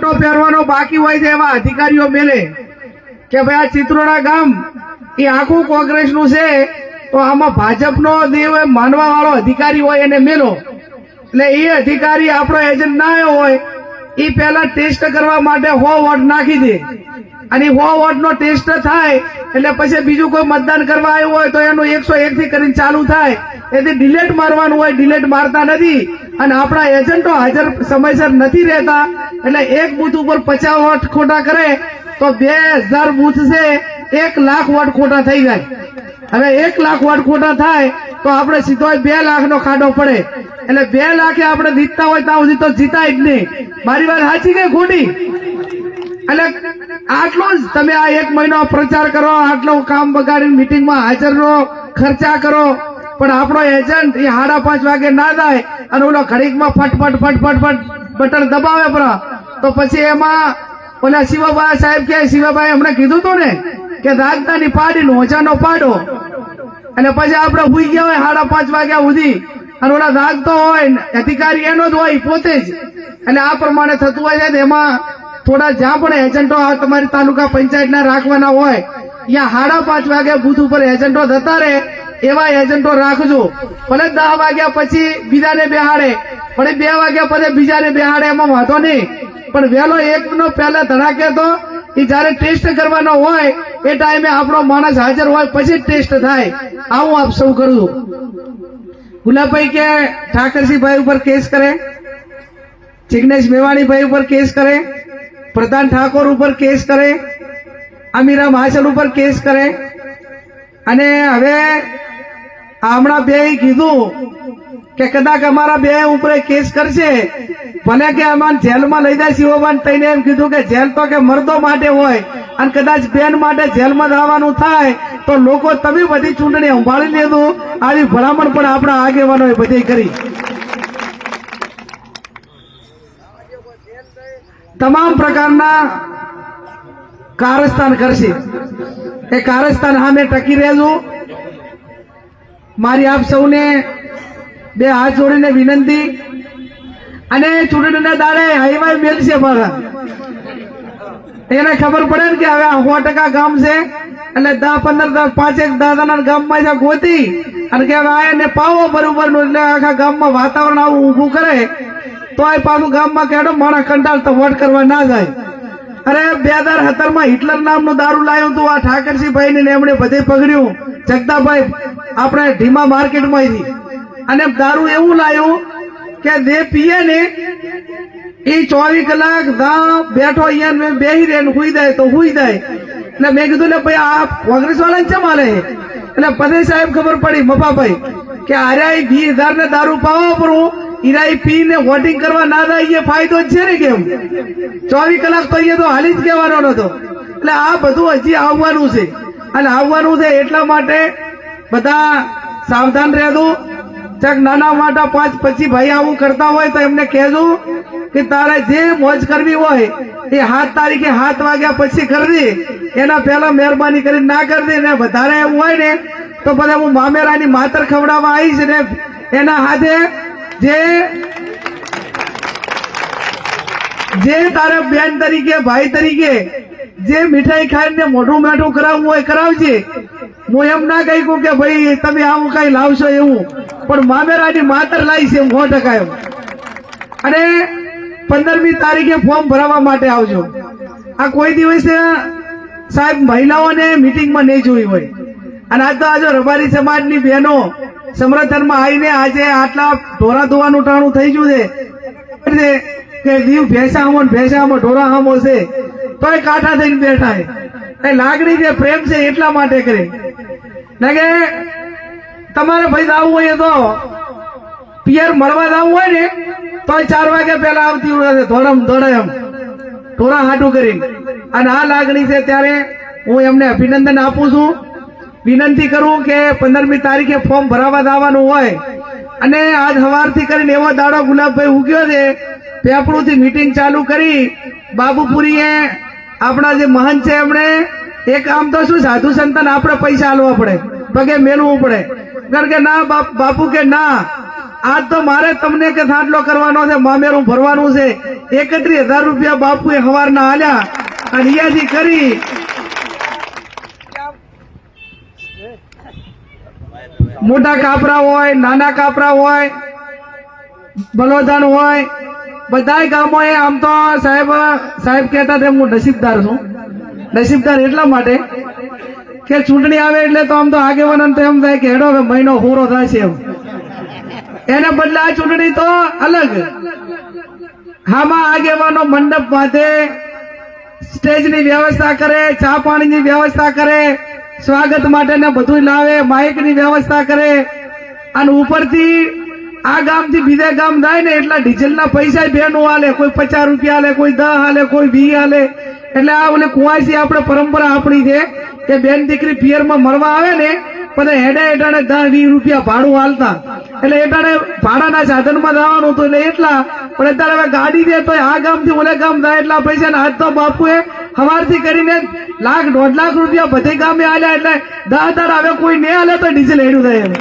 પટ્ટો પહેરવાનો બાકી હોય છે એવા અધિકારીઓ મેલે કે ભાઈ આ ચિત્રોડા ગામ એ આખું કોંગ્રેસનું છે, તો આમાં ભાજપનો દેવ માનવા વાળો અધિકારી હોય એને મેલો. એટલે એ અધિકારી આપણો એજન્ટ ના આવ્યો હોય એ પહેલા ટેસ્ટ કરવા માટે 100 વોટ નાખી દે, અને 100 વોટનો ટેસ્ટ થાય એટલે પછી બીજું કોઈ મતદાન કરવા આવ્યું હોય તો એનું 101 થી કરીને ચાલુ થાય. એથી ડિલેટ મારવાનું હોય, ડિલેટ મારતા નથી. અને આપણા એજન્ટો હાજર સમયસર નથી રહેતા, એટલે એક બૂથ ઉપર 50 વોટ ખોટા કરે તો 2000 બૂથ છે 1 લાખ વોટ ખોટા થઈ જાય. હવે 1 લાખ વોટ ખોટા થાય તો આપણે સીધો 2 લાખનો ખાડો પડે. એટલે 2 લાખે આપણે જીતતા હોય ત્યાં સુધી તો જીતાય જ નહીં. મારી વાત સાચી કે ખોટી? એટલે આટલો જ તમે આ 1 મહિનો પ્રચાર કરો, આટલું કામ બગાડીને મીટિંગમાં હાજર રહો, ખર્ચા કરો, પણ આપણો એજન્ટ એ 5:30 વાગે ના થાય અને ઓલો ઘડીકમાં ફટફટ ફટફટ ફટ બટન દબાવે પરા, તો પછી એમાં ઓલા શિવાભાઈ સાહેબ કે શિવાભાઈ હમણાં કીધું હતું ને કે રાજધાની પાડીને ઓછાનો પાડો, અને પછી આપણે હુઈ ગયા હોય 5:30 વાગ્યા સુધી અને ઓલા દાગતો હોય અધિકારી એનો જ હોય પોતે જ. એટલે આ પ્રમાણે થતું હોય છે. એમાં થોડા જ્યાં પણ એજન્ટો તમારી તાલુકા પંચાયતના રાખવાના હોય ત્યાં 5:30 વાગે બૂથ ઉપર એજન્ટો જતા રહે એવા એજન્ટો રાખજો. ભલે 10 વાગ્યા પછી બીજાને બેહાડે, ભલે 2 વાગ્યા પછી બીજાને બેહાડે, એમાં વાંધો નહીં, પણ વહેલો 1 પહેલા ધડાકે તો એ જયારે ટેસ્ટ કરવાનો હોય એ ટાઈમે આપણો માણસ હાજર હોય પછી ટેસ્ટ થાય. આવું આપ સૌ કરું છું. ગુલાબભાઈ કે ઠાકરસિંહભાઈ ઉપર કેસ કરે, જિગ્નેશ મેવાણીભાઈ ઉપર કેસ કરે, પ્રધાન ઠાકોર ઉપર કેસ કરે, અમીરા માસલ ઉપર કેસ કરે. અને હવે હમણાં બે કીધું કે કદાચ અમારા બે ઉપર કેસ કરશે, ભલે કે અમારે જેલમાં લઈ જાય શિવબાન તઈને એમ કીધું કે જેલ તો કે મર્દો માટે હોય, અને કદાચ બેન માટે જેલમાં જવાનું થાય તો લોકો તમે બધી ચૂંટણી સંભાળી લીધું. આવી ભલામણ પણ આપણા આગેવાનોએ બધી કરી. તમામ પ્રકારના કારસ્તાન કરશે, એ કારસ્તાન સામે ટકી રહેજો. મારી આપ સૌને 2 હાથ જોડીને વિનંતી, અને ચૂંટણીના દાડે હાઈવાય મેલશે મારા, એને ખબર પડે ને કે હવે 100% ગામ છે, એટલે 10-15 5-10 ગામમાં ગોતી અને કે હવે આને પાવો બરોબર નું, એટલે આખા ગામમાં વાતાવરણ આવું ઊભું કરે તો આ પાછું ગામમાં કેડો માણસ કંટાળ તો વોટ કરવા ના જાય. અરે 2017 માં હિટલર નામનું દારૂ લાવ્યું હતું આ ઠાકરસિંહભાઈ ને એમણે બધે પકડ્યું, જગદાભાઈ આપણે ઢીમા માર્કેટમાં, અને દારૂ એવું લાવ્યું કે જે પીએ ને એ 24 કલાક બેઠો અહીંયા બેહી રહે, હુઈ જાય તો હુઈ જાય. એટલે મેં કીધું ને ભાઈ આ કોંગ્રેસ વાળાને ચમ હાલે? એટલે પછી સાહેબ ખબર પડી મફાભાઈ કે આર્યા 20,000 ને દારૂ પાવા પડવું, ઈરાઈ પીને વોટિંગ કરવા ના થાય એ ફાયદો જ છે ને. કેમ 24 કલાક તો અહીંયા તો હાલી જ કહેવાનો નતો. એટલે આ બધું હજી આવવાનું છે, અને આવવાનું છે એટલા માટે બધા સાવધાન રહેજો. ચક નાના મોટા 5-25 ભાઈ આવું કરતા હોય તો એમને કહેજો કે તારે જે મોજ કરવી હોય એ 7 તારીખે 7 વાગ્યા પછી કરજે, એના પહેલા મહેરબાની કરીને ના કરજે. ને વધારે એવું હોય ને તો પછી હું મામેરાની માતર ખવડાવવા આવીશ ને એના હાથે જે તારે બેન તરીકે ભાઈ તરીકે જે મીઠાઈ ખાઈને મોઢું મેઠું કરાવવું હોય કરાવજે. હું એમ ના કહ્યું કે ભાઈ તમે આવું કઈ લાવશો એવું, પણ મામેરાની માતર લાવીશ એમ 100% એમ. અને 15મી તારીખે ફોર્મ ભરાવા માટે આવજો. આ કોઈ દિવસે સાહેબ મહિલાઓને મીટિંગમાં નહીં જોઈ હોય, અને આજ તો આજે રબારી સમાજની બહેનો સમર્થનમાં આવીને આજે આટલા ઢોરા ધોવાનું ટાણું થઈ ગયું છે કે દીવ ભેંસામાં ઢોરા હામો છે તો એ કાંઠા થઈને બેઠા છે. એ લાગણી છે, પ્રેમ છે, એટલા માટે કરે. કે તમારે ભાઈ જવું હોય તો પિયર મળવા જવું હોય ને તો 4 વાગ્યા પહેલા આવતી હોય ધોળે એમ ઢોરા હાટું કરી. અને આ લાગણી છે ત્યારે હું એમને અભિનંદન આપું છું. વિનંતી કરું કે 15મી તારીખે ફોર્મ ભરાવા જવાનું હોય, અને આજ સવારથી કરીને એવો દાડો ગુલાબભાઈ ઉગ્યો છે, પેપડુંથી મીટિંગ ચાલુ કરી. બાબુપુરીએ આપણા જે મહંત છે એમણે એક આમ તો શું સાધુ સંતાન આપણે પૈસા આલવા પડે, પગે મેલવું પડે, કારણ કે ના બાપુ કે ના આજ તો મારે તમને કે થાંડલો કરવાનો છે, મામેરું ભરવાનું છે. 31,000 રૂપિયા બાપુએ સવારના આલ્યા અને અહીંયાથી કરી મોટા કાપરા હોય, નાના કાપરા હોય, બલોદાન હોય, બધાય ગામોએ આમ તો સાહેબ કહેતા હતા હું નસીબદાર છું. નસીબદાર એટલા માટે કે ચૂંટણી આવે એટલે તો આમ તો આગેવાન તો એમ થાય કે હેડો હવે મહિનો પૂરો થાય છે એમ. એને બદલે આ ચૂંટણી તો અલગ. હામાં આગેવાનો મંડપ બાંધે, સ્ટેજની વ્યવસ્થા કરે, ચા પાણીની વ્યવસ્થા કરે, સ્વાગત માટે ને બધું લાવે, માઇકની વ્યવસ્થા કરે અને ઉપરથી આ ગામથી બીજા ગામ જાય ને એટલા ડીઝલના પૈસા બેનું હાલે, કોઈ 50 રૂપિયા હાલે, કોઈ 10 હાલે, કોઈ 20 હાલે. એટલે આ ઓલે કુંવાસી આપણે પરંપરા આપણી છે કે બેન દીકરી પિયરમાં મળવા આવે ને બધા હેડે હેડાને 10-20 રૂપિયા ભાડું હાલતા. એટલે એટાણે ભાડાના સાધનમાં જવાનું હતું એટલે એટલા. પણ અત્યારે હવે ગાડી દે તો આ ગામથી ઓલે ગામ જાય એટલા પૈસા ને આજ તો બાપુએ સવારથી કરીને 1,00,000-1.5 લાખ રૂપિયા બધે ગામે હાલ્યા. એટલે 10 દાડા હવે કોઈ ને હાલે તો ડીઝલ હેડું થાય એમ.